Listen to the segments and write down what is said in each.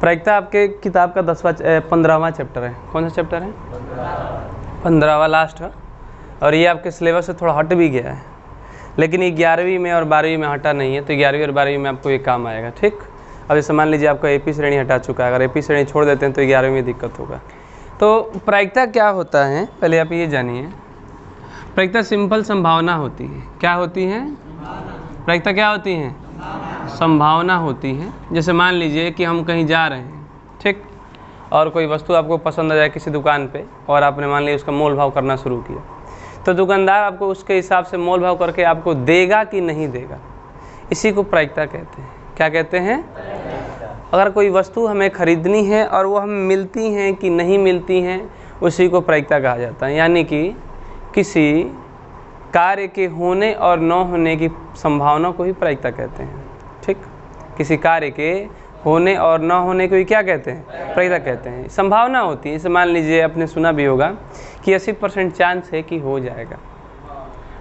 प्रायिकता आपके किताब का 15वां चैप्टर है। कौन सा चैप्टर है? 15वां, लास्ट है। और ये आपके सिलेबस से थोड़ा हट भी गया है, लेकिन ये 11वीं में और 12वीं में हटा नहीं है, तो 11वीं और 12वीं में आपको ये काम आएगा। ठीक, अब जैसे मान लीजिए आपका एपी श्रेणी हटा चुका है, अगर एपी श्रेणी छोड़ देते हैं तो 11वीं में दिक्कत होगा। तो प्रायिकता क्या होता है, पहले आप ये जानिए। प्रायिकता सिंपल संभावना होती है। क्या होती है? प्रायिकता क्या होती है? संभावना होती है। जैसे मान लीजिए कि हम कहीं जा रहे हैं, ठीक, और कोई वस्तु आपको पसंद आ जाए किसी दुकान पे, और आपने मान लिया उसका मोल भाव करना शुरू किया, तो दुकानदार आपको उसके हिसाब से मोल भाव करके आपको देगा कि नहीं देगा, इसी को प्रायिकता कहते हैं। क्या कहते हैं? अगर कोई वस्तु हमें खरीदनी है और वो हमें मिलती हैं कि नहीं मिलती हैं, उसी को प्रायिकता कहा जाता है। यानी कि किसी कार्य के होने और न होने की संभावना को ही प्रायिकता कहते हैं। ठीक, किसी कार्य के होने और न होने को ही क्या कहते हैं? प्रायिकता कहते हैं। संभावना होती है। जैसे मान लीजिए आपने सुना भी होगा कि 80% चांस है कि हो जाएगा,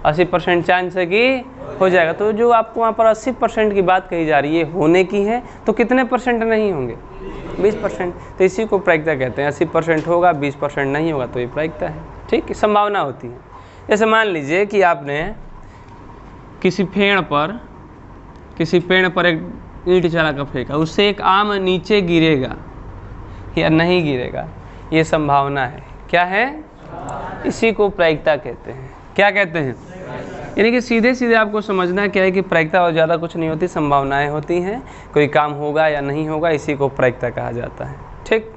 80% चांस है कि हो जाएगा। तो जो आपको वहाँ पर 80% की बात कही जा रही है होने की है, तो कितने परसेंट नहीं होंगे? 20%। तो इसी को प्रायिकता कहते हैं। 80% होगा, 20% नहीं होगा, तो ये प्रायिकता है। ठीक, संभावना होती है। जैसे मान लीजिए कि आपने किसी पेड़ पर एक ईंट चला कर फेंका, उससे एक आम नीचे गिरेगा या नहीं गिरेगा, ये संभावना है। क्या है? इसी को प्रायिकता कहते हैं। क्या कहते हैं? यानी कि सीधे सीधे आपको समझना क्या है कि प्रायिकता और ज़्यादा कुछ नहीं होती, संभावनाएं होती हैं, कोई काम होगा या नहीं होगा, इसी को प्रायिकता कहा जाता है। ठीक,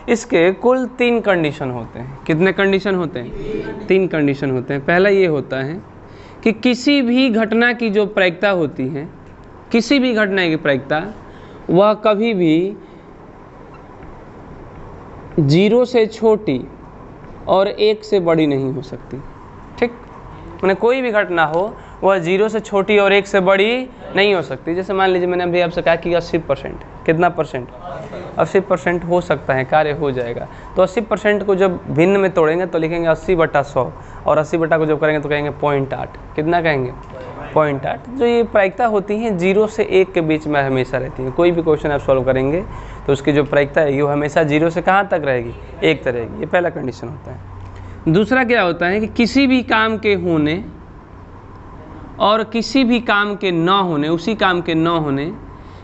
इसके कुल 3 कंडीशन होते हैं। कितने कंडीशन होते हैं? 3 कंडीशन होते हैं। पहला ये होता है कि किसी भी घटना की जो प्रायिकता होती है, किसी भी घटना की प्रायिकता, वह कभी भी 0 से छोटी और 1 से बड़ी नहीं हो सकती। ठीक, मैंने कोई भी घटना हो वह 0 से छोटी और 1 से बड़ी नहीं हो सकती। जैसे मान लीजिए मैंने अभी आपसे कहा कि 80%, कितना परसेंट? 80% हो सकता है, कार्य हो जाएगा। तो 80% को जब भिन्न में तोड़ेंगे तो लिखेंगे 80/100, और 80 को जब करेंगे तो कहेंगे 0.8। कितना कहेंगे? 0.8। जो ये प्रायिकता होती हैं 0 से 1 के बीच में हमेशा रहती हैं। कोई भी क्वेश्चन आप सॉल्व करेंगे तो उसकी जो प्रायिकता है वो हमेशा 0 से कहाँ तक रहेगी? 1 तक रहेगी। ये पहला कंडीशन होता है। दूसरा क्या होता है कि किसी भी काम के होने और किसी भी काम के न होने, उसी काम के न होने,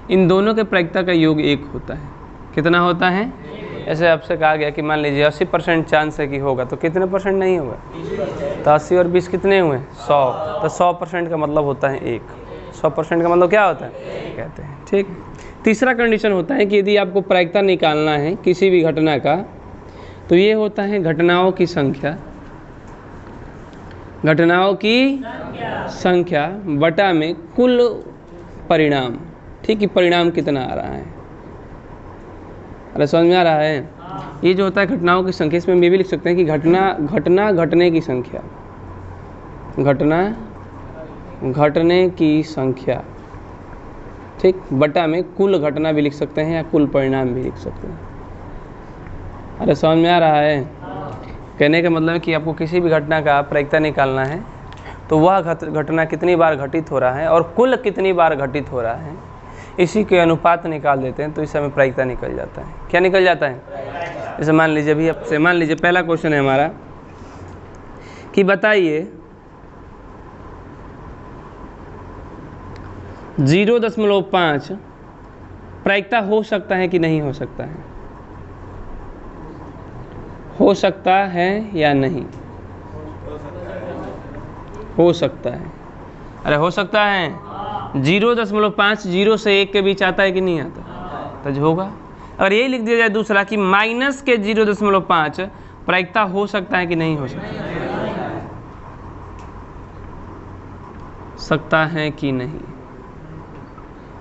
इन दोनों के प्रायिकता का योग 1 होता है। कितना होता है? ऐसे आपसे कहा गया कि मान लीजिए 80% चांस है कि होगा, तो कितने परसेंट नहीं होगा? तो 80 और 20 कितने हुए? 100। तो 100% का मतलब होता है 1। 100% का मतलब क्या होता है? कहते हैं। ठीक, तीसरा कंडीशन होता है कि यदि आपको प्रायिकता निकालना है किसी भी घटना का, तो ये होता है घटनाओं की संख्या, घटनाओं की संख्या बटा में कुल परिणाम। ठीक, कि परिणाम कितना आ रहा है? अरे समझ में आ रहा है? ये जो होता है घटनाओं की संख्या, इसमें ये भी लिख सकते हैं कि घटना घटने की संख्या, घटना घटने की संख्या, ठीक, बटा में कुल घटना भी लिख सकते हैं या कुल परिणाम भी लिख सकते हैं। अरे समझ में आ रहा है? कहने का मतलब है कि आपको किसी भी घटना का प्रायिकता निकालना है, तो वह घटना कितनी बार घटित हो रहा है और कुल कितनी बार घटित हो रहा है, इसी के अनुपात निकाल देते हैं, तो इस समय प्रायिकता निकल जाता है। क्या निकल जाता है? जैसे मान लीजिए अभी आपसे, मान लीजिए पहला क्वेश्चन है हमारा कि बताइए 0.5 प्रायिकता हो सकता है कि नहीं हो सकता है? हो सकता है या नहीं? हो सकता है। अरे हो सकता है। 0.5 0 से 1 के बीच आता है कि नहीं आता? तो जो होगा, अगर यही लिख दिया जाए दूसरा कि माइनस के 0.5 प्रायिकता हो सकता है कि नहीं हो सकता है कि नहीं?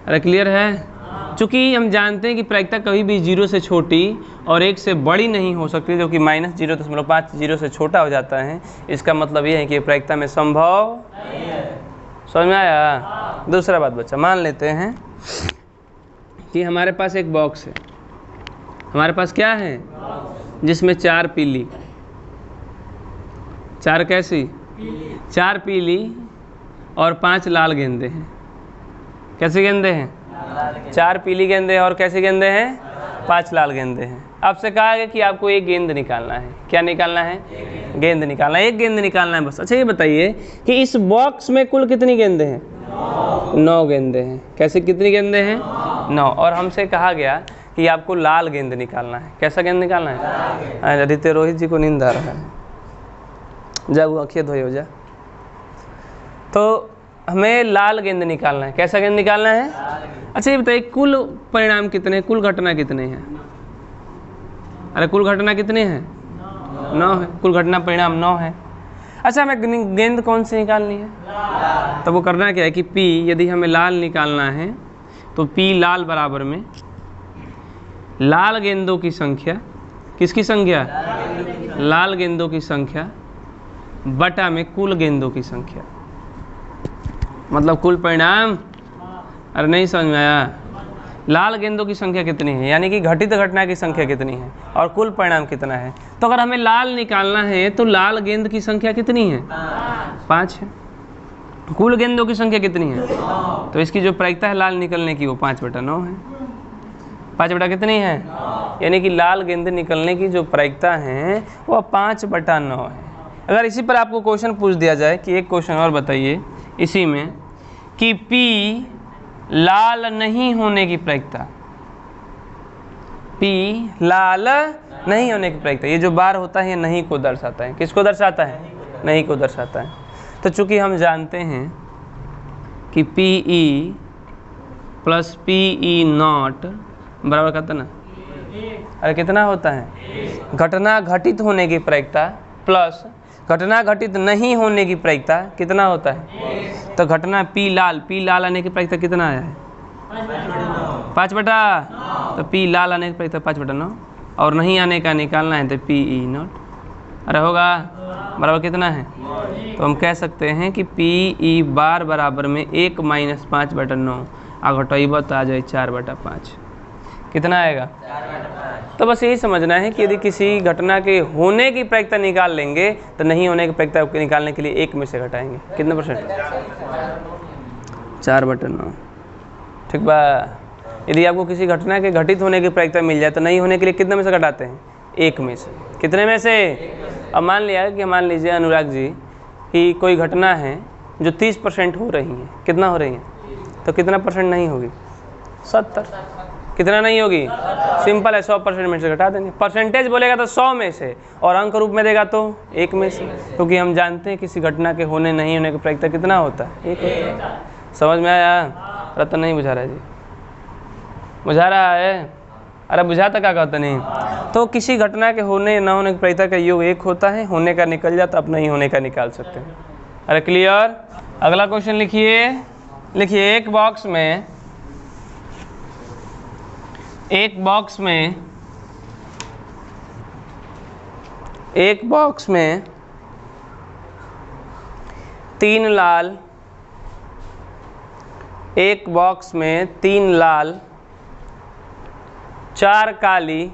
अरे क्लियर है? चूँकि हम जानते हैं कि प्रायिकता कभी भी 0 से छोटी और 1 से बड़ी नहीं हो सकती, जो कि -0.5 0 से छोटा हो जाता है। इसका मतलब ये है कि प्रायिकता में संभव नहीं है। समझ में आया? दूसरा बात बच्चा, मान लेते हैं कि हमारे पास एक बॉक्स है। हमारे पास क्या है? जिसमें 4 पीली, 4 कैसी? 4 पीली और 5 लाल गेंदे हैं। कैसे गेंदे हैं? 4 पीली गेंदे और कैसे गेंदे हैं? 5 लाल गेंदे हैं। आपसे कहा गया कि आपको एक गेंद निकालना है। क्या निकालना है? गेंद निकालना है, एक गेंद निकालना है बस। अच्छा ये बताइए कि इस बॉक्स में कुल कितनी गेंदे हैं? 9 गेंदे हैं। कैसे कितनी गेंदे हैं? 9। और हमसे कहा गया कि आपको लाल गेंद निकालना है। कैसा गेंद निकालना है? अरे रोहित जी को नींद आ रहा है, जा वो आँखें धोए हो जा। तो हमें लाल गेंद निकालना है। कैसा गेंद निकालना है? अच्छा ये बताइए कुल परिणाम कितने हैं? कुल घटना कितने हैं? अरे कुल घटना कितने हैं? 9 है। कुल घटना परिणाम 9 है। अच्छा हमें गेंद कौन सी निकालनी है? तो वो करना क्या है कि P, यदि हमें लाल निकालना है तो P लाल बराबर में लाल गेंदों की संख्या, किसकी संख्या? लाल गेंदों की संख्या बटा में कुल गेंदों की संख्या, मतलब कुल परिणाम। अरे नहीं समझ में आया? लाल गेंदों की संख्या कितनी है, यानी कि घटित घटना की संख्या कितनी है, और कुल परिणाम कितना है। तो अगर हमें लाल निकालना है तो लाल गेंद की संख्या कितनी है? 5 है। कुल गेंदों की संख्या कितनी है? तो इसकी जो प्रायिकता है लाल निकलने की वो 5/9 है। 5 बटा कितनी है? यानी कि लाल गेंद निकलने की जो प्रायिकता है वो 5/9 है। अगर इसी पर आपको क्वेश्चन पूछ दिया जाए कि एक क्वेश्चन और बताइए इसी में कि P लाल नहीं होने की प्रायिकता, P लाल नहीं होने की प्रायिकता, ये जो बार होता है ये नहीं को दर्शाता है। किसको दर्शाता है? नहीं को दर्शाता है। तो चूंकि हम जानते हैं कि PE प्लस PE0 बराबर कहता ना, अरे कितना होता है? घटना घटित होने की प्रायिकता प्लस घटना घटित नहीं होने की प्रायिकता कितना होता है? तो घटना P लाल आने की प्रायिकता कितना आया है? 5/। तो P लाल आने की प्रायिकता 5/9 और नहीं आने का निकालना है तो PE0। अरे होगा बराबर कितना है? तो हम कह सकते हैं कि PE बार बराबर में 1 - 5/9 आ घटाइबा तो आ जाए 4/5। कितना आएगा? तो बस यही समझना है कि यदि किसी घटना के होने की प्रायिकता निकाल लेंगे तो नहीं होने की प्रायिकता निकालने के लिए 1 में से घटाएंगे। कितने %? 4/9। ठीक बा। यदि आपको किसी घटना के घटित होने की प्रायिकता मिल जाए तो नहीं होने के लिए कितने में से घटाते हैं? 1 में से। कितने में से? अब मान लीजिए अनुराग जी कि कोई घटना है जो 30% हो रही है। कितना हो रही है? तो कितना % नहीं होगी? 70। कितना नहीं होगी? सिंपल है, 100% में से घटा देंगे। परसेंटेज बोलेगा तो 100 में से, और अंक रूप में देगा तो 1 में से, क्योंकि हम जानते हैं किसी घटना के होने नहीं होने की प्रायिकता कितना होता है? 1 होता है। समझ में आया? रतन नहीं बुझा रहा है जी? बुझा रहा है? अरे बुझाता क्या कहते नहीं? तो किसी घटना के होने न होने की प्रायिकता का योग 1 होता है। होने का निकल जाता, अब नहीं होने का निकाल सकते हैं। अरे क्लियर? अगला क्वेश्चन लिखिए। एक बॉक्स में 3 लाल, एक बॉक्स में 3 लाल, 4 काली,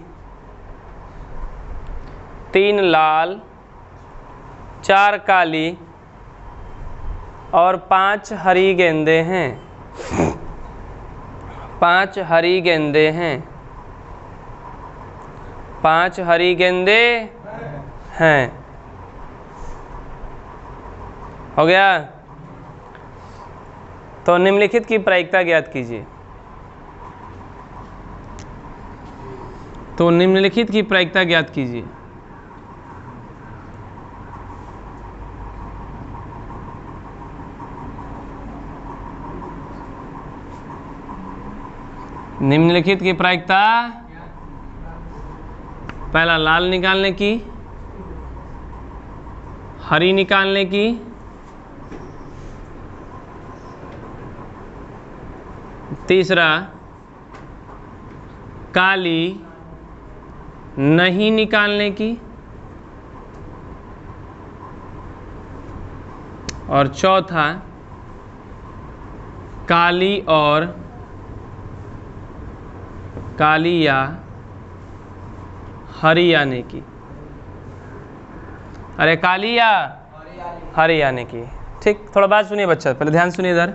3 लाल, 4 काली और 5 हरी गेंदें हैं। 5 हरी गेंदें हैं। 5 हरी गेंदें हैं। हो गया? तो निम्नलिखित की प्रायिकता ज्ञात कीजिए। तो निम्नलिखित की प्रायिकता ज्ञात कीजिए। निम्नलिखित की प्रायिकता, पहला लाल निकालने की, हरी निकालने की, तीसरा काली नहीं निकालने की, और चौथा काली और काली या हरी आने की। अरे काली या हरी आने की। ठीक, थोड़ा बात सुनिए बच्चा, पहले ध्यान सुनिए इधर।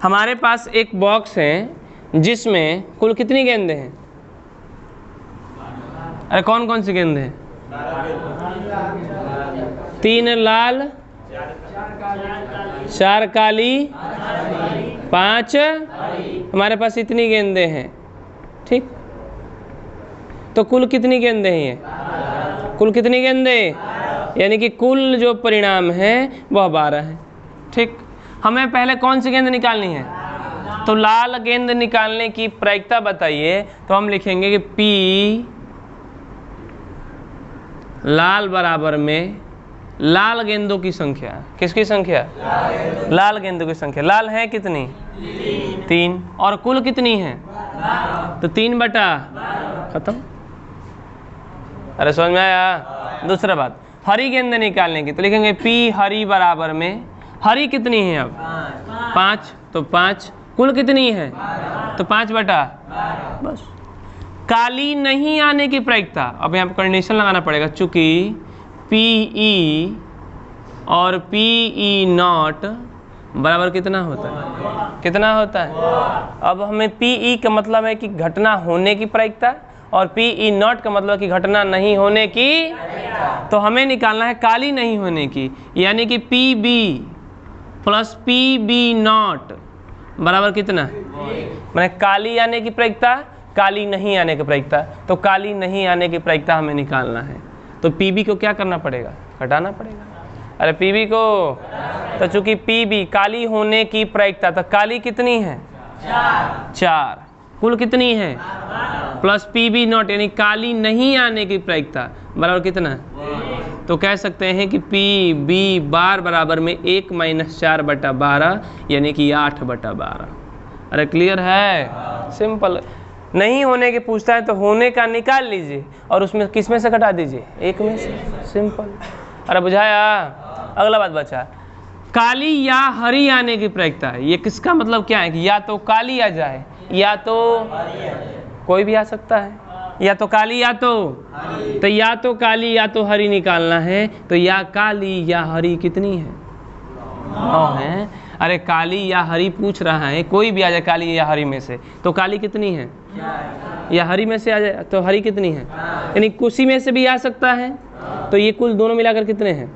हमारे पास एक बॉक्स है जिसमें कुल कितनी गेंदें हैं? अरे कौन कौन सी गेंद है? 3 लाल, 4 काली, 5 हमारे पास इतनी गेंदें हैं। ठीक, तो कुल कितनी गेंदें हैं? कुल कितनी गेंदें? यानी कि कुल जो परिणाम है वह 12 है। ठीक, हमें पहले कौन सी गेंद निकालनी है? तो लाल गेंद निकालने की प्रायिकता बताइए। तो हम लिखेंगे कि P लाल बराबर में लाल गेंदों की संख्या। किसकी संख्या? लाल गेंदों की संख्या। लाल है कितनी? 3। और कुल कितनी है? तो 3 बटा खत्म। अरे समझ में आया? दूसरा बात, हरी गेंद निकालने की। तो लिखेंगे P हरी बराबर में, हरी कितनी है अब? 5, तो 5। कुल कितनी है? तो 5 बटा, बस। काली नहीं आने की प्रायिकता, अब यहाँ पर कंडीशन लगाना पड़ेगा, चूंकि PE और PE0 बराबर कितना होता है? कितना होता है? अब हमें PE का मतलब है कि घटना होने की प्रायिकता, और PE0 का मतलब कि घटना नहीं होने की। तो हमें निकालना है काली नहीं होने की, यानी कि PB प्लस PB0 बराबर कितना? मैंने काली आने की प्रायिकता, काली नहीं आने की प्रायिकता। तो काली नहीं आने की प्रायिकता हमें निकालना है। तो PB को क्या करना पड़ेगा? घटाना पड़ेगा। अरे PB को, तो चूंकि PB काली होने की प्रायिकता, तो काली कितनी है? 4। कुल कितनी है? प्लस PB0 यानी काली नहीं आने की प्रायिकता बराबर कितना? तो कह सकते हैं कि PB बार बराबर में 1 - 4 बटा 12 यानी कि 8 बटा 12। अरे क्लियर है? सिंपल। नहीं होने के पूछता है तो होने का निकाल लीजिए और उसमें किस में से घटा दीजिए? 1 में से। सिंपल। अरे बुझाया? अगला बात बचा, काली या हरी आने की प्रायिकता है। ये किसका मतलब क्या है कि या तो काली आ जाए या तो कोई भी आ सकता है, या तो काली या तो या तो काली या तो हरी निकालना है। तो या काली या हरी कितनी है? 9 है। अरे काली या हरी पूछ रहा है, कोई भी आ जाए काली या हरी में से। तो काली कितनी है? या हरी में से आ जाए तो हरी कितनी है? यानी कुशी में से भी आ सकता है। तो ये कुल दोनों मिलाकर कितने हैं?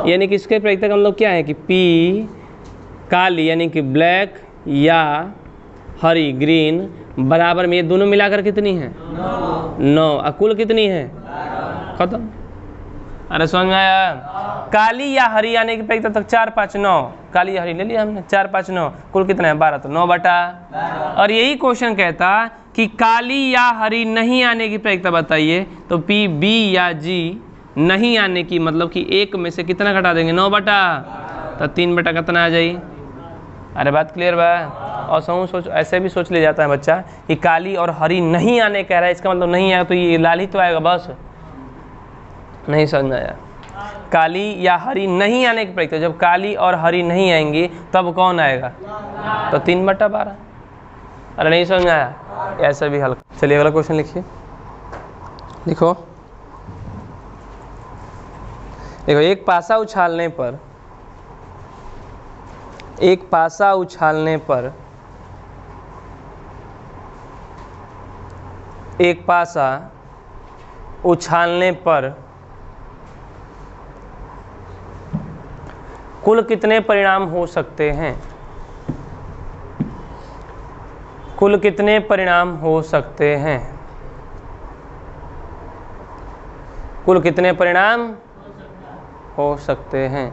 यानी कि इसके प्रायिकता का मतलब क्या है कि P काली यानी कि ब्लैक या हरी ग्रीन बराबर में ये दोनों मिलाकर कितनी है? 9। कुल कितनी है? खत्म। अरे समझ में आया? काली या हरी आने की प्रायिकता तक 4, 5, 9। काली या हरी ले लिया हमने, 4, 5, 9। कुल कितना है? 12। तो 9 बटा। और यही क्वेश्चन कहता कि काली या हरी नहीं आने की प्रायिकता बताइए। तो PB या G नहीं आने की मतलब कि 1 में से कितना घटा देंगे? 9 बटा। तो 3 बटा कितना आ जाए? अरे बात क्लियर बा? और सोच ऐसे भी सोच ले जाता है बच्चा कि काली और हरी नहीं आने कह रहा है, इसका मतलब नहीं आएगा तो ये लाल ही तो आएगा, बस। नहीं समझ आया? काली या हरी नहीं आने की प्रायिकता, जब काली और हरी नहीं आएंगी तब कौन आएगा? तो 3 बटा 12। अरे नहीं समझ आया? ऐसा भी हल। चलिए अगला क्वेश्चन लिखिए। लिखो, देखो, एक पासा उछालने पर कुल कितने परिणाम हो सकते हैं? कुल कितने परिणाम हो सकते हैं? कुल कितने परिणाम हो सकते हैं?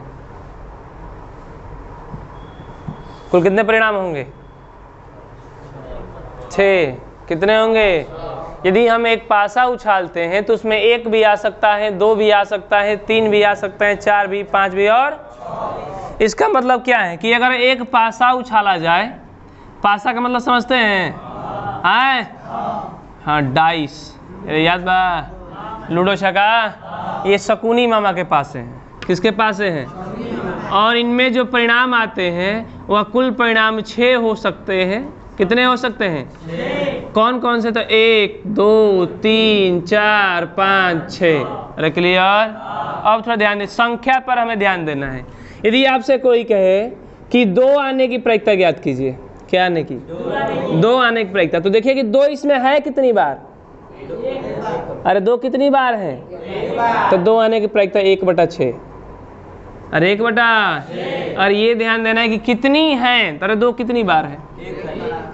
कुल कितने परिणाम होंगे? 6। कितने होंगे? यदि हम एक पासा उछालते हैं तो उसमें 1 भी आ सकता है, 2 भी आ सकता है, 3 भी आ सकता है, 4 भी, 5 भी। और इसका मतलब क्या है कि अगर एक पासा उछाला जाए, पासा का मतलब समझते हैं? हाँ, डाइस। याद बा? लूडो छक्का। ये शकुनी मामा के पास है। किसके पास है? और इनमें जो परिणाम आते हैं वह कुल परिणाम 6 हो सकते हैं। कितने हो सकते हैं? 6। कौन कौन से? तो 1, 2, 3, 4, 5, 6। अरे क्लियर? अब थोड़ा ध्यान दें, संख्या पर हमें ध्यान देना है। यदि आपसे कोई कहे कि 2 आने की प्रायिकता ज्ञात कीजिए, क्या आने की? 2 आने की प्रायिकता। तो देखिए कि 2 इसमें है कितनी बार? अरे 2 कितनी बार है? तो 2 आने की प्रायिकता 1/6। अरे 1/, और ये ध्यान देना है कि कितनी है, तो 2 कितनी बार है?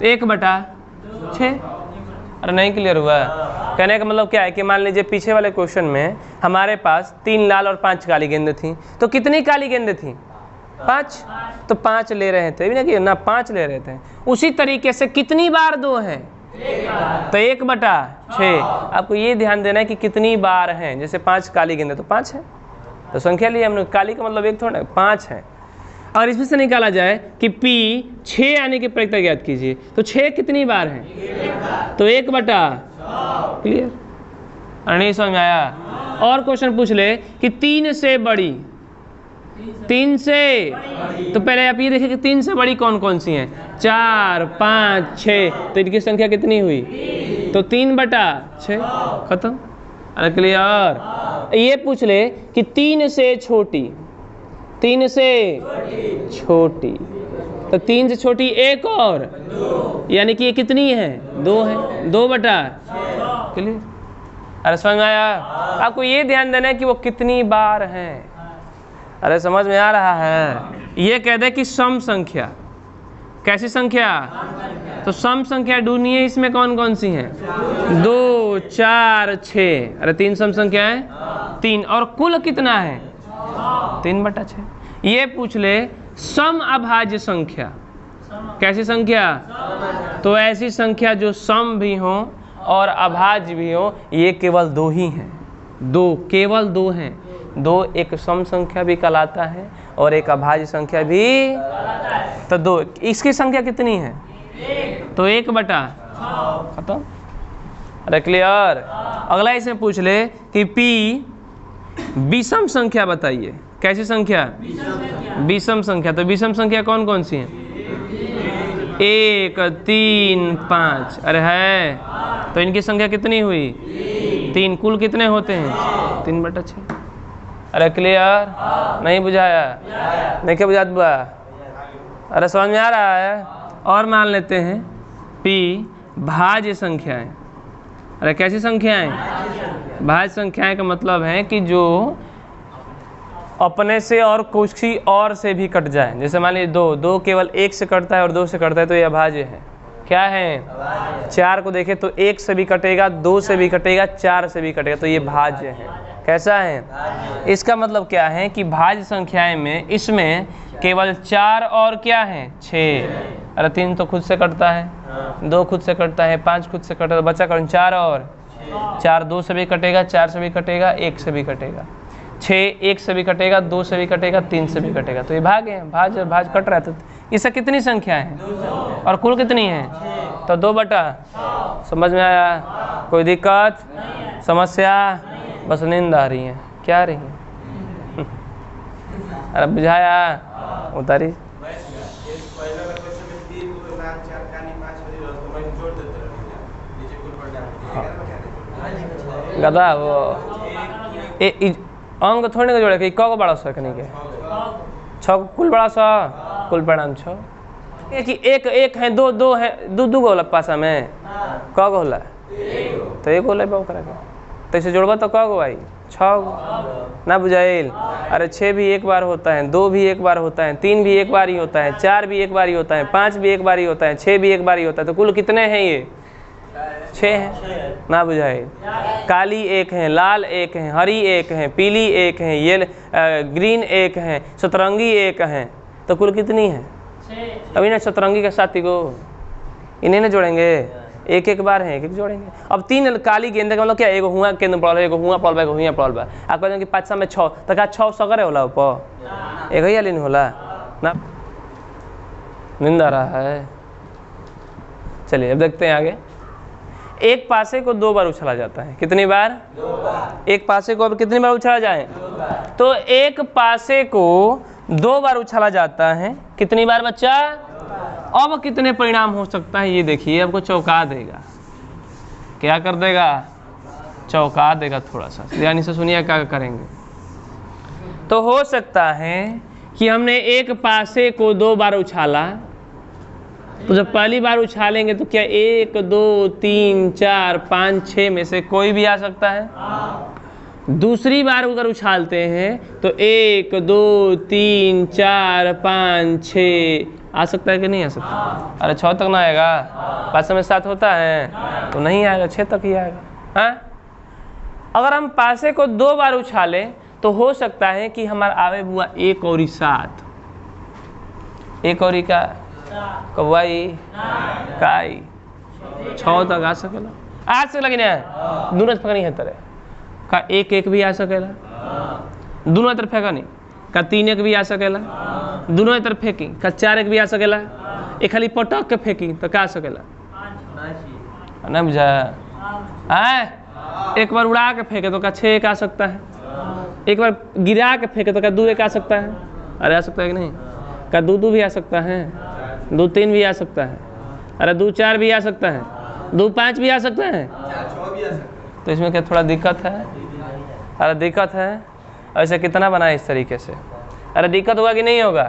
1/6। अरे नहीं क्लियर हुआ? कहने का मतलब क्या है कि मान लीजिए पीछे वाले क्वेश्चन में हमारे पास 3 लाल और 5 काली गेंदें थी, तो कितनी काली गेंदें थी? 5। तो 5 ले रहे थे ना कि ना 5 ले रहे थे। उसी तरीके से कितनी बार 2 है? तो 1/6। आपको ये ध्यान देना है कि कितनी बार हैं। जैसे 5 काली गेंदें तो 5 है, तो संख्या लिए हमने, काली का मतलब 1 थोड़ा 5 है। और इसमें से निकाला जाए कि P 6 आने की प्रायिकता ज्ञात कीजिए, तो 6 कितनी बार है? तो 1/, क्लियर? अरे नहीं समझ में आया? और क्वेश्चन पूछ ले कि 3 से बड़ी, 3 से, तो पहले आप ये देखिए कि 3 से बड़ी कौन कौन सी हैं? 4, 5, 6, तो इनकी संख्या कितनी हुई? तो 3/6, खत्म। अरे क्लियर? ये पूछ ले कि 3 से छोटी, 3 से छोटी, तो 3 से छोटी एक और, यानी कि ये कितनी है? 2 है, 2/, क्लियर? अरे समझ में आया? आपको ये ध्यान देना है कि वो कितनी बार है। अरे समझ में आ रहा है? ये कह दे कि सम संख्या, कैसी संख्या? तो सम संख्या ढूंढिए, इसमें कौन कौन सी हैं? 2, 4, 6। अरे 3 सम संख्या है, 3, और कुल कितना है? 3/6। ये पूछ ले सम अभाज्य संख्या, कैसी संख्या? तो ऐसी संख्या जो सम भी हो और अभाज्य भी हो, ये केवल 2 ही हैं। 2, केवल 2 हैं। 2 एक सम संख्या भी कहलाता है और एक अभाज्य संख्या भी। तो 2, इसकी संख्या कितनी है? तो 1/, खत्म। अरे क्लियर? अगला इसमें पूछ ले कि P विषम संख्या बताइए, कैसी संख्या? विषम संख्या। तो विषम संख्या कौन कौन सी है? 1, 3, 5। अरे है, तो इनकी संख्या कितनी हुई? 3। कुल कितने होते हैं? 3/6। अरे क्लियर? नहीं बुझाया? नहीं क्या बुझा बुआ? अरे समझ में आ रहा है? और मान लेते हैं P भाज्य संख्याएं। अरे कैसी संख्याएं? भाज्य संख्याएं का मतलब है कि जो अपने से और कुछ और से भी कट जाए। जैसे मान लीजिए 2 केवल 1 से कटता है और 2 से कटता है, तो ये अभाज्य है। क्या है? 4 को देखें तो 1 से भी कटेगा, 2 से भी कटेगा, 4 से भी कटेगा, तो ये भाज्य है। कैसा है? इसका मतलब क्या है कि भाज्य संख्याएं में इसमें केवल 4 और क्या है? 6। अरे 3 तो खुद से कटता है, 2 खुद से कटता है, 5 खुद से कटता है, बचा कौन? 4 और 4 2 से भी कटेगा, 4 से भी कटेगा, 1 से भी कटेगा, 6 1 से भी कटेगा, 2 से भी कटेगा, 3 से भी कटेगा, तो ये भाग है। भाज कट रहा है। तो इससे कितनी संख्या है और कुल कितनी है? तो 2/। समझ में आया? कोई दिक्कत, समस्या? बस नींद आ रही है, क्या आ रही है? अरे बुझाया? उतारी। गधा वो अंक थोड़े के जोड़े क को बड़ा सकने के 6 कुल बड़ा सा कुल परिणाम 6 कि 1 1 है 2 2 है 2 2 होला पासा में क गो होला तो 1 होला बाबू करा के तो इसे जोड़बा तो क गो आई 6 ना बुझाइल। अरे 6 भी एक बार होता है, 2 भी एक बार होता है, 3 भी एक बार ही होता है, 4 भी एक बार ही होता है, 5 भी एक बार ही होता है, 6 भी एक बार ही होता है। तो कुल कितने हैं? ये 6 हैं ना बुझाइल। काली 1 है, लाल 1 है, हरी 1 है, पीली 1 है, ये ग्रीन 1 है, सतरंगी 1 है। तो कुल कितनी है? 6। अभी ना सतरंगी के साथी को इन्हें ना जोड़ेंगे, एक एक बार है, एक एक जोड़ेंगे। अब 3 काली गेंदे का मतलब क्या? एगो हुआ केंद्र पड़ल है, एगो हुआ पड़ल बा, एगो हुआ पड़ल बा। आप कहते हैं कि 5 में 6 तो का 6 सगरे होला ऊपर एक ही लेन होला ना। नींद आ रहा है? चलिए अब देखते हैं आगे। एक पासे को 2 बार उछाला जाता है। कितनी बार? 2 बार। एक पासे को अब कितनी बार उछाला जाए? 2 बार। तो एक पासे को 2 बार उछाला जाता है। कितनी बार बच्चा? अब कितने परिणाम हो सकता है ये देखिए। आपको चौंका देगा। क्या कर देगा? चौंका देगा थोड़ा सा। ध्यान से सुनिए क्या करेंगे। तो हो सकता है कि हमने एक पासे को 2 बार उछाला तो जब पहली बार उछालेंगे तो क्या 1 2 3 4 5 6 में से कोई भी आ सकता है? दूसरी बार अगर उछालते हैं तो 1 2 3 4 5 6 आ सकता है कि नहीं आ सकता? अरे 6 तक ना आएगा, 5 में 7 होता है तो नहीं आएगा, 6 तक ही आएगा। हाँ, अगर हम पासे को 2 बार उछालें तो हो सकता है कि हमारा आवे बुआ 1 और 7, 1 और का कौवाई काई 6 तक आ सकेला, आ सकेला कि नहीं? दोनों तरफ नहीं है तरह का 1 1 भी आ सकेला, दोनों तरफ फेंका नहीं का 3 1 भी आ सकेला, दोनों तरफ फेंकी का 4 1 भी आ सकेला, एक खाली पटक के फेंकी तो का आ सकेला? ना बुझा? एक बार उड़ा के फेंके तो का 6 1 आ सकता है, एक बार गिरा के फेंके तो का 2 1 आ सकता है। अरे आ सकता है कि नहीं? का 2 2 भी आ सकता है, 2 3 भी आ सकता है, अरे 2 4 भी आ सकता है, 2 5 भी आ सकता है, तो इसमें क्या थोड़ा दिक्कत है? अरे दिक्कत है। ऐसे कितना बनाए इस तरीके से? अरे दिक्कत होगा कि नहीं होगा?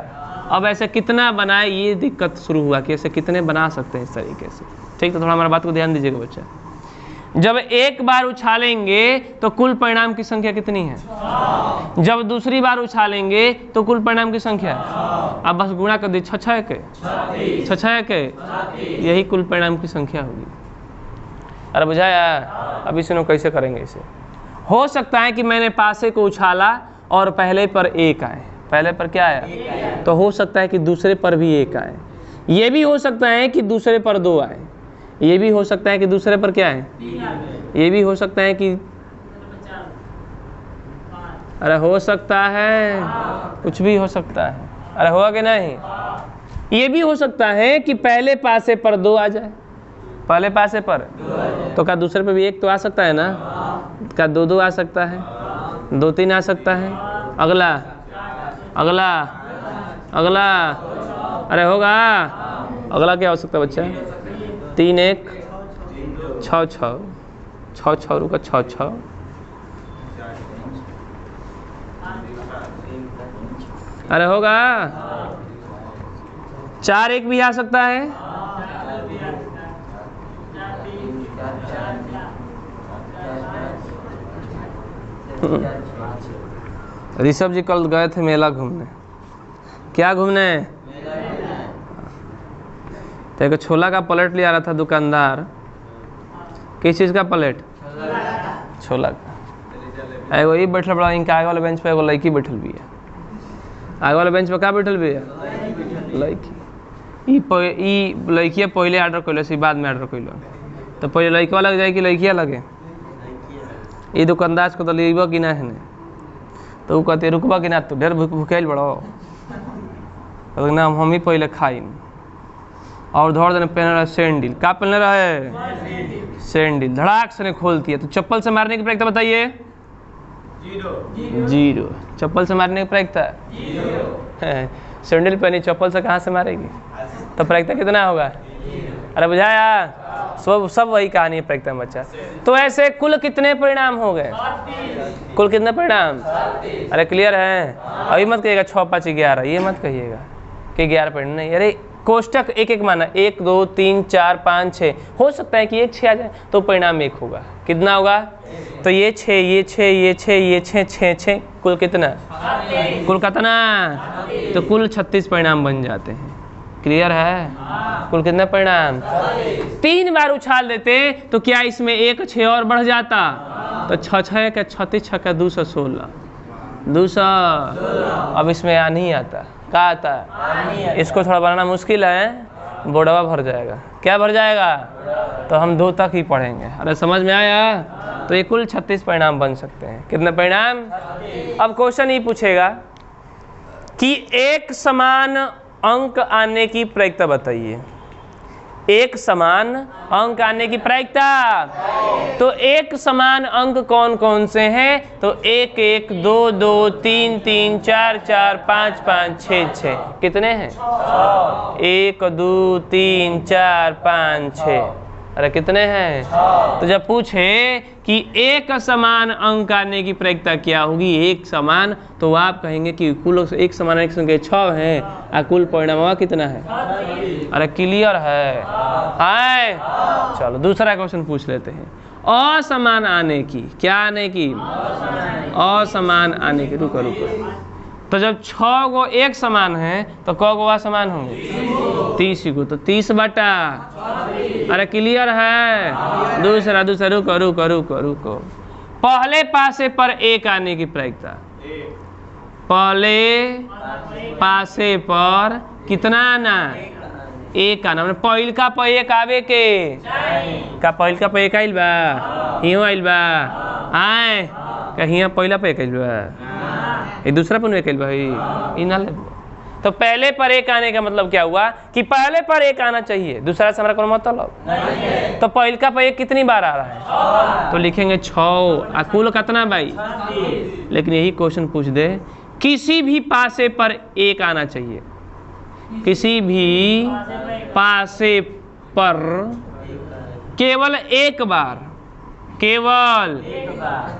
अब ऐसे कितना बनाए ये दिक्कत शुरू हुआ कि ऐसे कितने बना सकते हैं इस तरीके से। ठीक, तो थोड़ा हमारी बात को ध्यान दीजिएगा बच्चा। जब एक बार उछालेंगे तो कुल परिणाम की संख्या कितनी है? जब दूसरी बार उछालेंगे तो कुल परिणाम की संख्या, अब बस गुणा कर दी 6 के, यही कुल परिणाम की संख्या होगी। अरे बुझाया? अब इसे कैसे करेंगे? इसे हो सकता है कि मैंने पासे को उछाला और पहले पर 1 आए, पहले पर क्या आया? तो हो सकता है कि दूसरे पर भी 1 आए, ये भी हो सकता है कि दूसरे पर 2 आए, ये भी हो सकता है कि दूसरे पर क्या है, ये भी हो सकता है कि, अरे हो सकता है, कुछ भी हो सकता है। अरे होगा कि नहीं? ये भी हो सकता है कि पहले पासे पर 2 आ जाए, पहले पासे पर तो क्या दूसरे पर भी 1 तो आ सकता है ना? क्या 2 2 आ सकता है, 2 3 आ सकता है, अगला अगला अगला, अरे होगा? अगला क्या हो सकता है बच्चा? 3 1 6 6 6 6 रुका 6 6, अरे होगा? 4 1 भी आ सकता है, ऋषभ जी कल गए थे मेला घूमने। क्या घूमने? तो एक छोला का प्लेट ले आ रहा था दुकानदार। किस चीज़ का प्लेट? छोला का। एगो ये बैठल बड़ा, इनके आगे वाले बेंच पे एगो लड़की बैठल भी है। आगे वाले बेंच पे क्या बैठल भी है? लड़की। ई लड़किया पहले ऑर्डर कैल से बाद में ऑर्डर कैल, तो पहले लड़का लग जाए कि लड़किया लगे? ये दुकानदार को तो लेबा कि ना है ने, तो वो कहते रुकबा कि ना, तो ढेर भूखेल बड़ो ना, हम ही पहले खाई। और धोड़ देने पहने रहे सैंडल, क्या पहने रहे? सैंडल। धड़ाक से खोलती है, तो चप्पल से मारने की प्रायिकता बताइए? 0। चप्पल से मारने की प्रायिकता? सैंडल पहनी, चप्पल से कहाँ से मारेगी? तो प्रायिकता कितना होगा? अरे बुझाया? सब वही कहानी है प्रायिकता में बच्चा। तो ऐसे कुल कितने परिणाम हो गए? कुल कितने परिणाम? अरे क्लियर है? अभी मत कहिएगा 6 5 11, ये मत कहिएगा कि 11 परिणाम नहीं। अरे कोष्टक एक एक माना, 1 2 3 4 5 6, हो सकता है कि 1 6 आ जाए तो परिणाम 1 होगा। कितना होगा? तो ये 6 ये 6 ये 6 ये 6 6 6, कुल कितना? कुल कितना? तो कुल 36 परिणाम बन जाते हैं। क्लियर है? कुल कितने परिणाम? 3 बार उछाल देते तो क्या इसमें 1 6 और बढ़ जाता? तो 6 6 का 36 6 का 216, 200। अब इसमें आ नहीं आता, क्या आता है? इसको थोड़ा बनाना मुश्किल है, बोर्डवा भर जाएगा। क्या भर जाएगा? तो हम 2 तक ही पढ़ेंगे। अरे समझ में आया? तो ये कुल 36 परिणाम बन सकते हैं। कितने परिणाम? अब क्वेश्चन ये पूछेगा कि एक समान अंक आने की प्रायिकता बताइए। एक समान अंक आने की प्रायिकता, तो एक समान अंक कौन कौन से हैं? तो 1 1 2 2 3 3 4 4 5 5 6 6, कितने हैं? 1 2 3 4 5 6, अरे कितने हैं? तो जब पूछे कि एक समान अंक आने की प्रायिकता क्या होगी, एक समान, तो आप कहेंगे कि कुल एक समान अंक संख्या 6 है और कुल परिणाम कितना है? अरे क्लियर है? चलो दूसरा क्वेश्चन पूछ लेते हैं। असमान आने की, क्या आने की? असमान आने की। रुको रुको, तो जब 6 गो एक समान है तो क गो असमान होंगे? 30 गो, तो 30 बटा, अरे क्लियर है? दूसरा रुको रुको रुको रुको, पहले पासे पर एक आने की प्रायिकता, पहले पासे पर कितना आना? एक आना। मतलब पहिल का पर एक आवे के का, पहिल का पर एक आइल बा, हियो आइल बा, आए का हिया पहिला पे एक आइल बा, ये दूसरा पर एक आइल बा, ई ना ले। तो पहले पर एक आने का मतलब क्या हुआ कि पहले पर एक आना चाहिए, दूसरा से हमारा कोई मतलब। तो पहिल का पर एक कितनी बार आ रहा है? तो लिखेंगे 6। कुल कितना भाई? लेकिन यही क्वेश्चन पूछ दे, किसी भी पासे पर एक आना चाहिए, किसी भी पासे पर केवल एक बार, केवल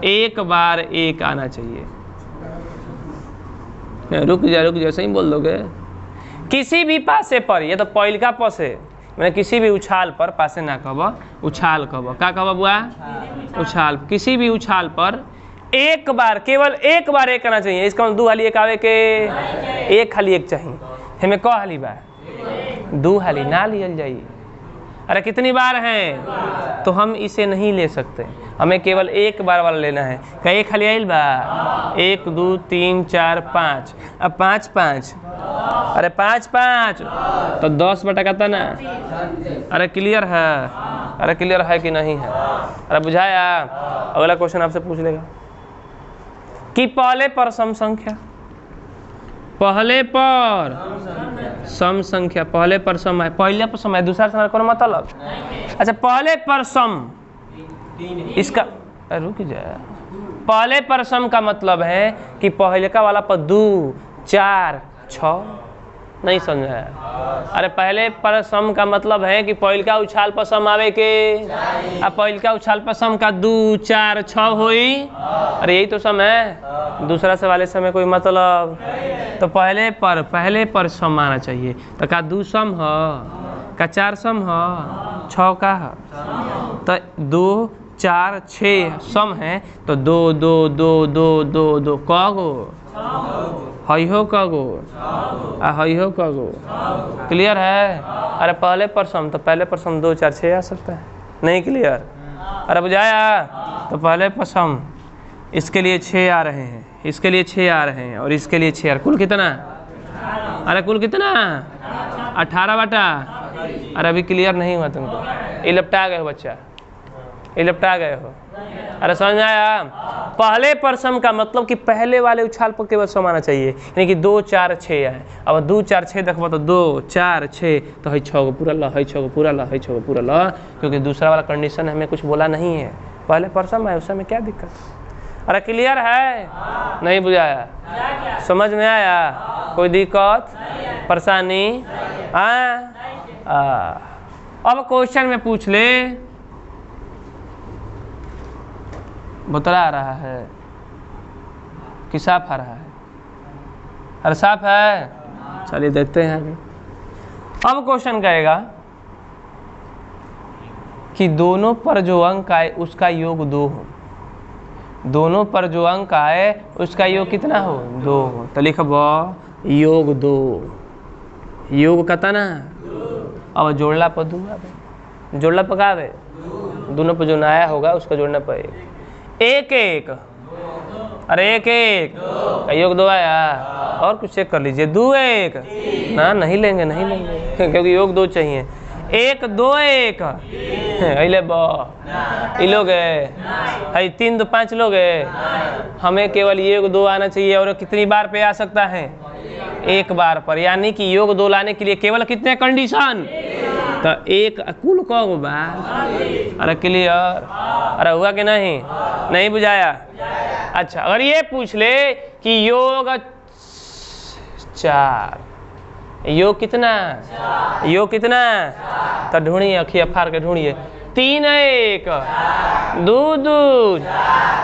एक बार एक आना चाहिए। रुक जा, सही बोल दोगे। किसी भी पासे पर, ये तो पहिल का पासे, मैंने किसी भी उछाल पर, पासे ना कहब, उछाल कहब, का कहब बुआ? उछाल। किसी भी उछाल पर एक बार, केवल एक बार एक आना चाहिए। इसका मतलब 2 हाली एक आवे के, 1 हाली एक चाहिए। हमें क हाली बा? 2 हाली ना लियल जाइए। अरे कितनी बार है? तो हम इसे नहीं ले सकते, हमें केवल एक बार वाला लेना है। क्या एक हाली आइल बा? 1 2 3 4 5, अब 5 5, अरे 5 5, तो 10 बटा कहता ना। अरे क्लियर है? अरे क्लियर है कि नहीं है? अरे बुझाया? अगला क्वेश्चन आपसे पूछ लेगा कि पहले पर सम संख्या, पहले पर सम संख्या, पहले पर सम है, पहले पर सम है, दूसरा से कौन मतलब? अच्छा, पहले पर सम, इसका रुक जाए, पहले पर सम का मतलब है कि पहले का वाला पर 2 4 6, नहीं समझा? अरे पहले पर सम का मतलब है कि पहल का उछाल पर सम आवे के, अब पहल का उछाल पर सम का 2 4 6 होई। अरे यही तो सम है, दूसरा से वाले समय कोई मतलब। तो पहले पर सम आना चाहिए। तो का 2 सम है, का 4 सम है, 6 का है, तो 2 4 6 सम है, तो 2 2 2 2 2 2 कगो हई हो कगो आ हई हो कगो। क्लियर है? अरे पहले पर सम, तो पहले पर सम 2 4 6 आ सकता है, नहीं क्लियर? अरे बुझाया? तो पहले पर सम इसके लिए 6 आ रहे हैं, इसके लिए 6 आ रहे हैं, और इसके लिए 6 आ रहे हैं। कुल कितना? अरे कुल कितना? 18 बटा। अरे अभी क्लियर नहीं हुआ तुमको, ये लपटा गए हो बच्चा, ये लपटा गए हो। अरे समझ आया? पहले पर सम का मतलब कि पहले वाले उछाल पर केवल सम आना चाहिए, यानी कि 2 4 6 है। अब 2 4 6 देखो तो 2 4 6, तो है 6 गो पूरा ला, है 6 गो पूरा ला, है 6 गो पूरा ला, क्योंकि दूसरा वाला कंडीशन हमें कुछ बोला नहीं है, पहले पर सम है, उस समय क्या दिक्कत? अरे क्लियर है? नहीं बुझाया? समझ में आया? कोई दिक्कत परेशानी? अब क्वेश्चन में पूछ ले, बतला आ रहा है कि साफ आ रहा है? अरे साफ है? चलिए देखते हैं अभी। अब क्वेश्चन कहेगा कि दोनों पर जो अंक आए उसका योग 2 हो, दोनों पर जो अंक आए उसका योग कितना हो? 2 हो। तो लिखब योग 2, योग कहता ना। अब जोड़ला पर 2 आवे, जोड़ला पर का आवे? दोनों पर जो नया होगा उसका जोड़ना पर 1 1, अरे 1 1 योग 2 आया। और कुछ चेक कर लीजिए, 2 1 ना, नहीं लेंगे नहीं लेंगे क्योंकि योग 2 चाहिए। 1 2 1 अले लोग है, 3 2 5 लोग है, हमें केवल योग 2 आना चाहिए। और कितनी बार पे आ सकता है? 1 बार पर, यानी कि योग 2 लाने के लिए केवल कितने कंडीशन? तो 1 कुल कगो बा? अरे क्लियर? अरे हुआ कि नहीं? नहीं बुझाया? अच्छा, अगर ये पूछ ले कि योग 4, योग कितना? योग कितना? तो ढूंढिए, अखियाँ फाड़ के ढूंढिए। 3 1 2 2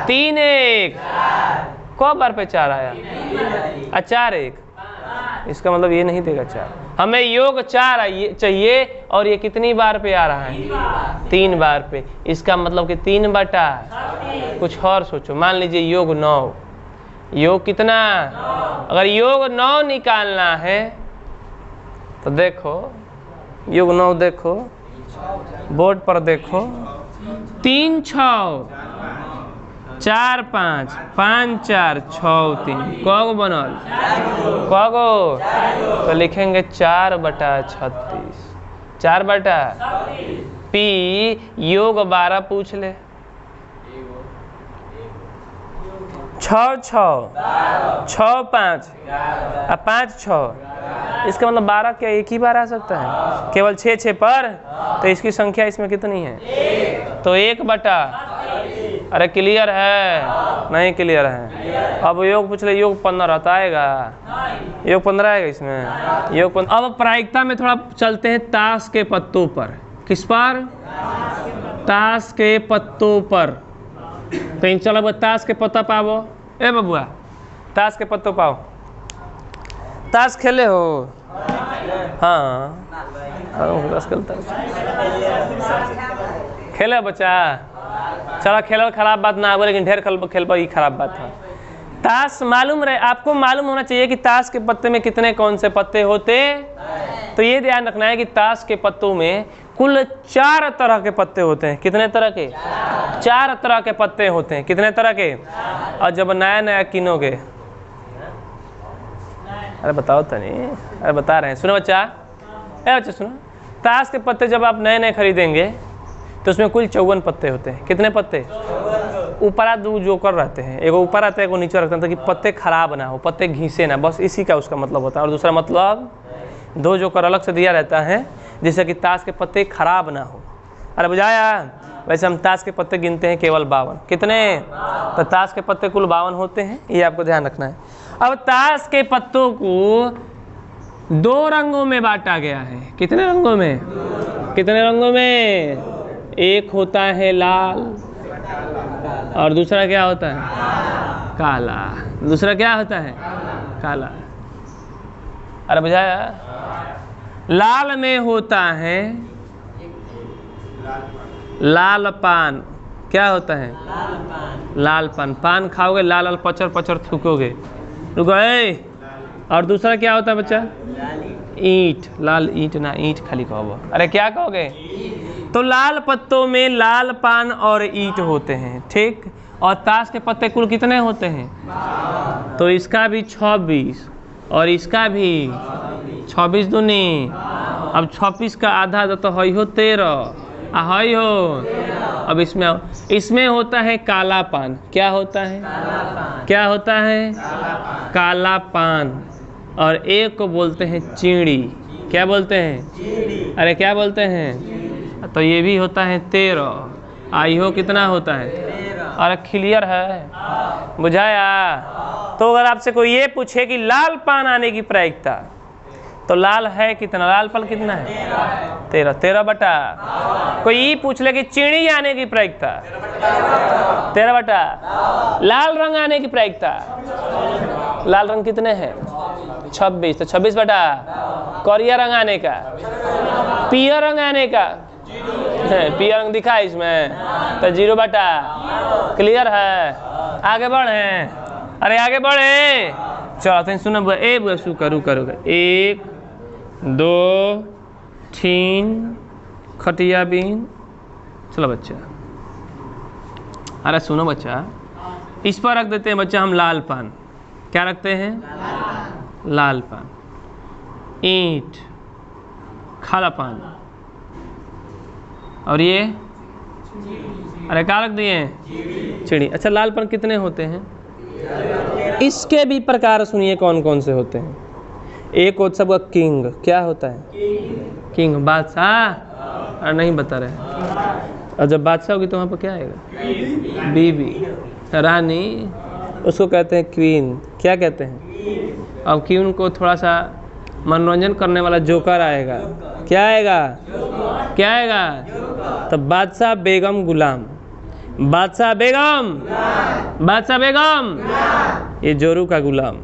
3 1 कौ बार पे 4 आया? 4 1, इसका मतलब ये नहीं देगा 4, हमें योग 4 चाहिए और ये कितनी बार पे आ रहा है? 3 बार पे। इसका मतलब कि 3 बटा, कुछ और सोचो, मान लीजिए योग 9, योग कितना? अगर योग 9 निकालना है तो देखो, योग 9 देखो, बोर्ड पर देखो, 3 6 4 5 5 4 6 3, कौगो बनल? कौगो? तो लिखेंगे 4 बटा 36, 4 बटा पी। योग 12 पूछ ले, 6 6 6 5 5 6, इसका मतलब 12 क्या एक ही बार आ सकता है? केवल 6 6 पर, तो इसकी संख्या इसमें कितनी है? तो 1 बटा, अरे क्लियर है? नहीं क्लियर है। अब योग पूछ ले, योग 15 रहता आएगा? योग 15 आएगा इसमें? योग 15। अब प्रायिकता में थोड़ा चलते हैं ताश के पत्तों पर। किस पर? ताश के पत्तों पर। तो चलो ताश के पत्ता पाओ, ए बबुआ ताश के पत्तों पाओ। ताश खेले हो? हाँ खेलता खेले बच्चा? चलो खेल खराब बात ना हो, लेकिन ढेर खेल पर ही खराब बात है। ताश मालूम रहे, आपको मालूम होना चाहिए कि ताश के पत्ते में कितने कौन से पत्ते होते। तो ये ध्यान रखना है कि ताश के पत्तों में कुल 4 तरह के पत्ते होते हैं। कितने तरह के? 4 तरह के पत्ते होते हैं। कितने तरह के? और जब नया नया किनोगे, अरे बताओ तो नहीं, अरे बता रहे हैं, सुनो बच्चा, बच्चा सुनो, ताश के पत्ते जब आप नए नए खरीदेंगे तो उसमें कुल 54 पत्ते होते हैं। कितने पत्ते? ऊपर 2 जोकर रहते हैं, एगो ऊपर आता है एगो नीचे रखते हैं, ताकि पत्ते खराब ना हो, पत्ते घिसे ना, बस इसी का उसका मतलब होता है। और दूसरा मतलब 2 जोकर अलग से दिया रहता है जिससे कि ताश के पत्ते खराब ना हो। अरे बुझाया? वैसे हम ताश के पत्ते गिनते हैं केवल 52। कितने? तो ताश के पत्ते कुल 52 होते हैं, ये आपको ध्यान रखना है। अब ताश के पत्तों को 2 रंगों में बांटा गया है। कितने रंगों में? कितने रंगों में? एक होता है लाल और दूसरा क्या होता है? काला। दूसरा क्या होता है? काला। अरे बुझाया? लाल में होता है लाल पान। क्या होता है? लाल पान। पान खाओगे, लाल लाल पचर पचर थूकोगे, रुकोगे। और दूसरा क्या होता है बच्चा? ईंट। लाल ईंट ना, ईंट खाली कहोगे। अरे क्या कहोगे? तो लाल पत्तों में लाल पान और ईंट होते हैं, ठीक। और ताश के पत्ते कुल कितने होते हैं? तो इसका भी 26 और इसका भी 26 दूनी। अब 26 का आधा तो है हो 13, है हो। अब इसमें होता है काला पान। क्या होता है? क्या होता है? काला पान। और एक को बोलते हैं चींड़ी। क्या बोलते हैं? अरे क्या बोलते हैं? तो ये भी होता है 13। आई हो कितना होता है? अरे क्लियर है? बुझाया? तो अगर आपसे कोई ये पूछे कि लाल पान आने की प्रायिकता, तो लाल है कितना? लाल पान कितना है? 13। 13 बटा। कोई ये पूछ ले कि चींटी आने की प्रायिकता, 13 बटा। लाल रंग आने की प्रायिकता, लाल रंग कितने हैं? 26। तो 26 बटा। करिया रंग आने का, पीला रंग आने का, पीला रंग दिखा इसमें, तो 0 बटा। क्लियर है? आगे बढ़े? अरे आगे बढ़े। चलो सुनो, ए शू करूँगा। 1 2 3 खटिया बीन। चलो बच्चा, अरे सुनो बच्चा, इस पर रख देते हैं बच्चा हम लाल पान। क्या रखते हैं? लाल पान। ईंट, काला पान, और ये अरे क्या रख दिए? चिड़ी। अच्छा, लाल पान कितने होते हैं? इसके भी प्रकार सुनिए कौन कौन से होते हैं। एक होता सबका किंग। क्या होता है? किंग, बादशाह। और नहीं बता रहे। और जब बादशाह होगी तो वहाँ पर क्या आएगा? बीबी, रानी। उसको कहते हैं क्वीन। क्या कहते हैं? अब क्वीन को थोड़ा सा मनोरंजन करने वाला जोकर आएगा। क्या आएगा? क्या आएगा? तो बादशाह बेगम गुलाम, बादशाह बेगम, बादशाह बेगम, ये जोरू का गुलाम।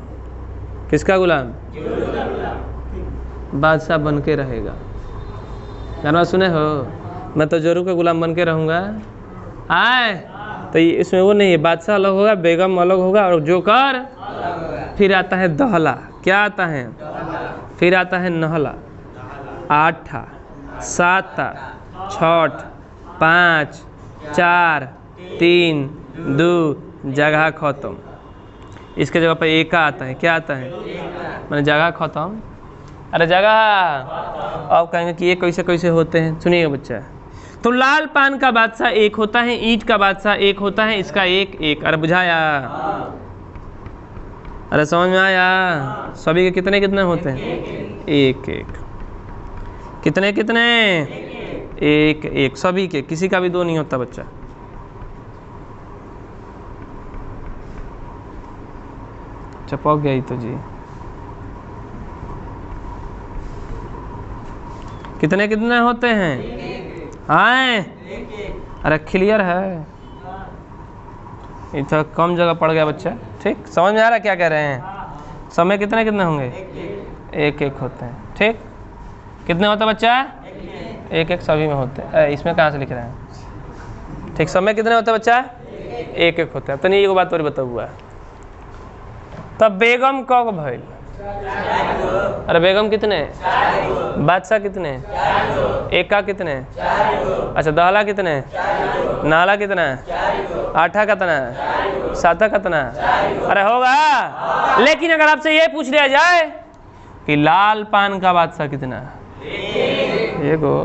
किसका गुलाम? बादशाह बन के रहेगा। गाना सुने हो? मैं तो जोरू का गुलाम बन के रहूँगा। आए तो इसमें वो नहीं है, बादशाह अलग होगा, बेगम अलग होगा और जोकर। फिर आता है दहला। क्या आता है? फिर आता है नहला, आठा, साता, छठ, 5, 4, 3, 2, जगह खत्म। इसके जगह पर एका आता है। क्या आता है? मैंने जगह खत्म। अरे जगह, अब कहेंगे कि ये कैसे कैसे होते हैं। सुनिएगा बच्चा, तो लाल पान का बादशाह एक होता है, ईंट का बादशाह एक होता है, इसका एक एक। अरे बुझाया? अरे समझ में आया? सभी के कितने कितने होते हैं? एक एक। कितने कितने? एक एक सभी के, किसी का भी दो नहीं होता बच्चा। चपक गई तो जी। कितने कितने होते हैं? आए, अरे क्लियर है? इतना कम जगह पड़ गया बच्चा। ठीक, समझ में आ रहा क्या कह रहे हैं? समय कितने कितने होंगे? एक एक होते हैं। ठीक, कितने होता बच्चा? एक एक सभी में होते हैं। इसमें कहाँ से लिख रहे हैं? ठीक, समय कितने होते हैं बच्चा? एक एक होते हैं। तो नहीं, एक बात और बताऊँ, तब बेगम कब भइल? अरे बेगम कितने? बादशाह कितने? एका कितने? अच्छा, दहला कितने? नाला कितना? आठा कितना? साता कितना? अरे होगा। लेकिन अगर आपसे ये पूछ लिया जाए कि लाल पान का बादशाह कितना? एगो,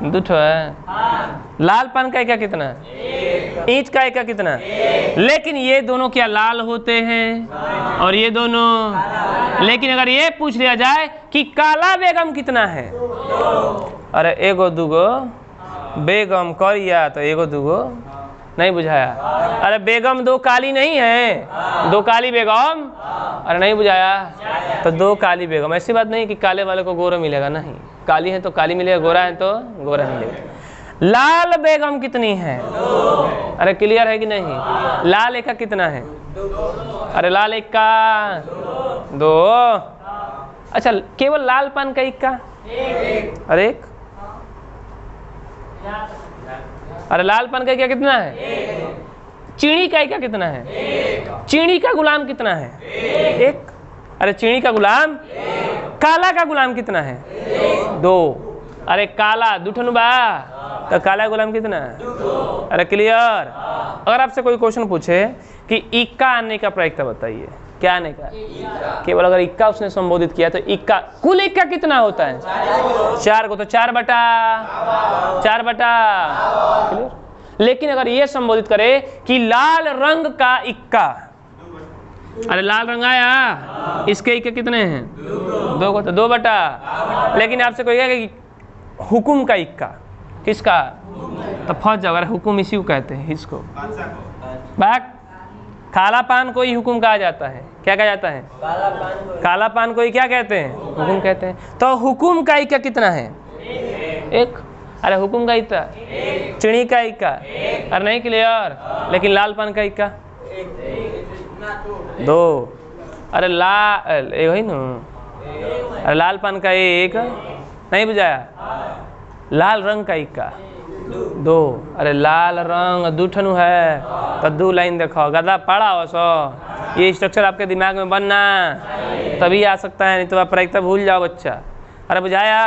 दुठो है। लाल पान का एका कितना? ईंट का एका कितना? लेकिन ये दोनों क्या लाल होते हैं? और ये दोनों। लेकिन अगर ये पूछ लिया जाए कि काला बेगम कितना है? अरे एगो दूगो बेगम करिया, तो एगो दूगो नहीं बुझाया। अरे बेगम दो काली नहीं है, दो काली बेगम। अरे नहीं बुझाया? तो दो काली बेगम। ऐसी बात नहीं कि काले वाले को गोरा मिलेगा, नहीं। काली है तो काली मिलेगा, गोरा है तो गोरा मिलेगा। लाल बेगम कितनी है? अरे क्लियर है कि नहीं? लाल एका कितना है? अरे लाल एका दो। अच्छा, केवल लाल पान का इक्का? अरे एक। अरे लाल पान का क्या कितना है? चीनी का क्या कितना है? चीनी का गुलाम कितना है? एक। अरे चीनी का गुलाम। काला का गुलाम कितना है? दो। अरे काला दुठन बा, तो काला गुलाम कितना है? अरे क्लियर। अगर आपसे कोई क्वेश्चन पूछे कि इक्का आने का प्रयोक्ता बताइए, क्या आने का? केवल अगर इक्का उसने संबोधित किया तो इक्का, कुल इक्का कितना होता है? 4 को, तो 4 बटा 4। लेकिन अगर ये संबोधित करे कि लाल रंग का इक्का, अरे लाल रंग आया, इसके इक्के कितने हैं? 2 को, तो 2 बटा। लेकिन आपसे कोई कहेगा कि हुकुम का इक्का, किसका? तो फंस जाओ। अरे हुकुम इसी को कहते हैं, इसको बात। काला पान को ही हुकुम कहा जाता है। क्या कहा जाता है? काला पान को ही क्या कहते हैं? हुकुम कहते हैं। तो हुकुम का इक्का कितना है? 1। अरे हुकुम का इक्का, चिड़ी का इक्का, अरे नहीं क्लियर। लेकिन लाल पान का इक्का 2। अरे यही ना। अरे लाल पान का 1 नहीं बुझाया? लाल रंग का इक्का 2। अरे लाल रंग दूठनु है, तो 2 लाइन देखो। गदा पड़ा हो सो, ये स्ट्रक्चर आपके दिमाग में बनना तभी आ सकता है, नहीं तो आप प्रयोक्ता भूल जाओ बच्चा। अरे बुझाया?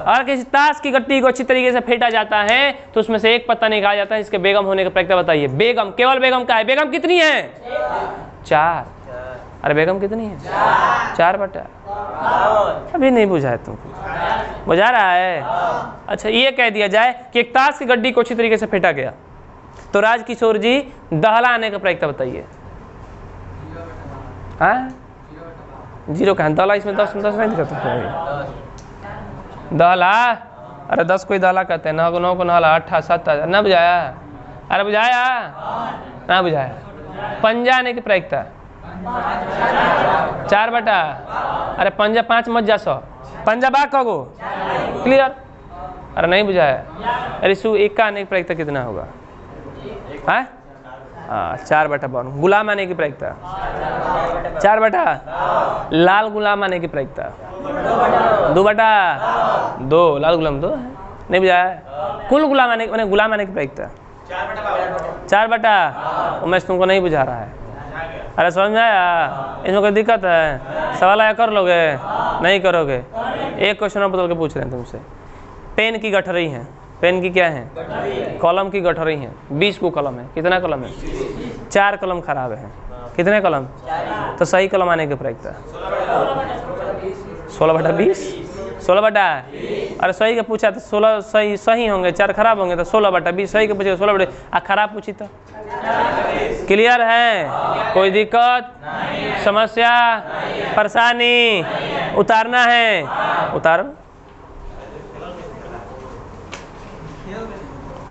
और किसी ताश की गट्टी को अच्छी तरीके से फेंटा जाता है तो उसमें से एक पत्ता निकाला जाता है, इसके बेगम होने का प्रयोक्ता बताइए। बेगम, केवल बेगम का है। बेगम कितनी है? 4। अरे बेगम कितनी है? 4 बटा। अभी नहीं बुझा है तुमको? बुझा रहा है? अच्छा, ये कह दिया जाए कि एक ताश की गड्डी को अच्छी तरीके से फेंटा गया, तो राजकिशोर जी दहला आने का प्रयोक्ता बताइए। हाँ, 0 का है दहला, इसमें 10 नहीं दिखा दहला। अरे 10 कोई दहला कहते हैं, 9 को नहला, 8 7 ना बुझाया? अरे बुझाया? ना बुझाया? पंजा आने के प्रयोक्ता 4 बटा, अरे पंजा 5 मत जा 100, पंजा बा कगो, क्लियर। अरे नहीं बुझाया, अरे सु एक का आने की प्रायिकता कितना होगा? हाँ 4 बटा 52। गुलाम आने की प्रायिकता 4 बटा, लाल गुलाम आने की प्रायिकता 2 बटा 2, लाल गुलाम 2 है, नहीं बुझाया। कुल गुलाम आने मैंने गुलाम आने की प्रायिकता 4 बटा, उमेश तुमको नहीं बुझा रहा है। अरे समझ में आया? इसमें कोई दिक्कत है? सवाल आया कर लोगे? नहीं करोगे। एक क्वेश्चन और बदल के पूछ रहे हैं तुमसे। पेन की गठरी है, पेन की क्या है? कलम की गठरी है, 20 को कलम है, कितना कलम है? 4 कलम खराब है, कितने कलम? तो सही कलम आने की प्रायिकता 16 बटा 20, 16 बटा, अरे सही का पूछा तो 16 सही होंगे, 4 खराब होंगे तो 16 बटा 20, सही का पूछे 16 बटा, खराब पूछी तो। क्लियर है? कोई दिक्कत, समस्या, परेशानी? उतारना है उतारो।